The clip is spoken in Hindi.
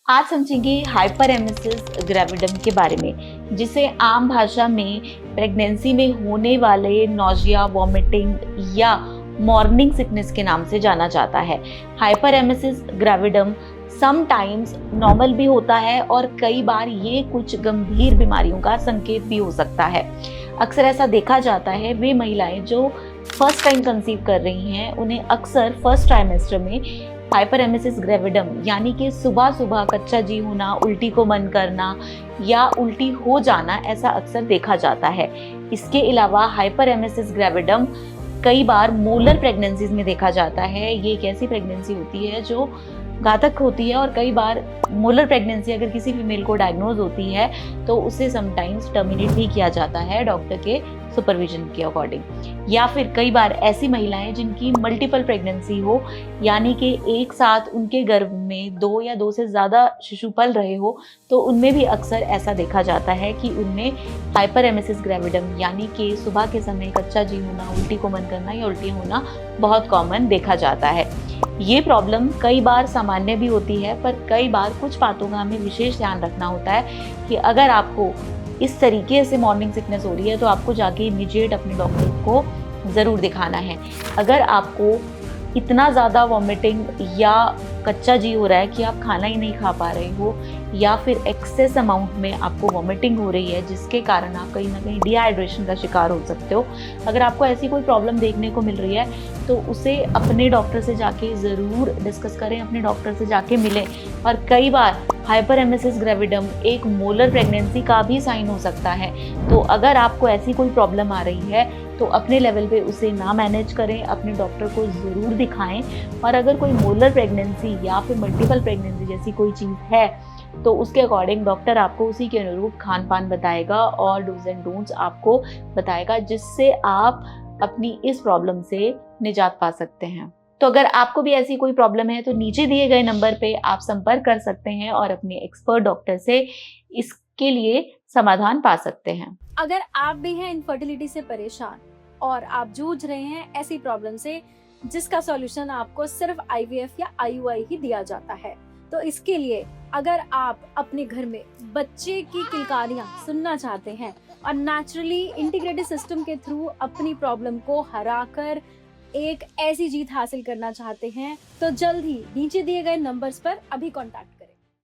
आज समझेंगे हाइपरेमेसिस ग्रेविडम के बारे में, जिसे आम भाषा में प्रेगनेंसी में होने वाले नौजिया, वॉमिटिंग या मॉर्निंग सिकनेस के नाम से जाना जाता है। हाइपरेमेसिस ग्रेविडम समटाइम्स नॉर्मल भी होता है और कई बार ये कुछ गंभीर बीमारियों का संकेत भी हो सकता है। अक्सर ऐसा देखा जाता है, वे महिलाएं जो फर्स्ट टाइम कंसीव कर रही हैं उन्हें अक्सर फर्स्ट ट्राइमेस्टर में हाइपरेमेसिस ग्रेविडम यानी कि सुबह सुबह कच्चा जी होना, उल्टी को मन करना या उल्टी हो जाना, ऐसा अक्सर देखा जाता है। इसके अलावा हाइपरेमेसिस ग्रेविडम कई बार मोलर प्रेगनेंसीज में देखा जाता है। ये एक ऐसी प्रेगनेंसी होती है जो घातक होती है और कई बार मोलर प्रेगनेंसी अगर किसी फीमेल को डायग्नोज होती है तो उसे समटाइम्स टर्मिनेट भी किया जाता है डॉक्टर के सुपरविजन के अकॉर्डिंग। या फिर कई बार ऐसी महिलाएं जिनकी मल्टीपल प्रेगनेंसी हो, यानी कि एक साथ उनके गर्भ में 2 या 2 से ज़्यादा शिशु पल रहे हो, तो उनमें भी अक्सर ऐसा देखा जाता है कि उनमें हाइपरेमेसिस ग्रेविडम यानी कि सुबह के समय कच्चा जी होना, उल्टी को मन करना या उल्टी होना बहुत कॉमन देखा जाता है। ये प्रॉब्लम कई बार सामान्य भी होती है, पर कई बार कुछ बातों का हमें विशेष ध्यान रखना होता है कि अगर आपको इस तरीके से मॉर्निंग सिकनेस हो रही है तो आपको जाके इमीडिएट अपने डॉक्टर को ज़रूर दिखाना है। अगर आपको इतना ज़्यादा वॉमिटिंग या कच्चा जी हो रहा है कि आप खाना ही नहीं खा पा रहे हो, या फिर एक्सेस अमाउंट में आपको वॉमिटिंग हो रही है जिसके कारण आप कहीं ना कहीं डिहाइड्रेशन का शिकार हो सकते हो, अगर आपको ऐसी कोई प्रॉब्लम देखने को मिल रही है तो उसे अपने डॉक्टर से जाके ज़रूर डिस्कस करें, अपने डॉक्टर से जाके मिलें। और कई बार हाइपरेमेसिस ग्रेविडम एक मोलर प्रेगनेंसी का भी साइन हो सकता है। तो अगर आपको ऐसी कोई प्रॉब्लम आ रही है तो अपने लेवल पे उसे ना मैनेज करें, अपने डॉक्टर को ज़रूर दिखाएं। और अगर कोई मोलर प्रेगनेंसी या फिर मल्टीपल प्रेगनेंसी जैसी कोई चीज़ है तो उसके अकॉर्डिंग डॉक्टर आपको उसी के अनुरूप खान पान बताएगा और डूज एंड डोंट्स आपको बताएगा, जिससे आप अपनी इस प्रॉब्लम से निजात पा सकते हैं। तो अगर आपको भी ऐसी कोई प्रॉब्लम है तो नीचे दिए गए नंबर पे आप संपर्क कर सकते हैं और अपने एक्सपर्ट डॉक्टर से इसके लिए समाधान पा सकते हैं। अगर आप भी हैं इनफर्टिलिटी से परेशान और आप जूझ रहे हैं ऐसी प्रॉब्लम से जिसका सॉल्यूशन आपको सिर्फ आईवीएफ या आईयूआई ही दिया जाता है, तो इसके लिए अगर आप अपने घर में बच्चे की किलकारियां सुनना चाहते हैं और नेचुरली इंटीग्रेटेड सिस्टम के थ्रू अपनी प्रॉब्लम को हराकर एक ऐसी जीत हासिल करना चाहते हैं, तो जल्द ही नीचे दिए गए नंबर्स पर अभी कॉन्टैक्ट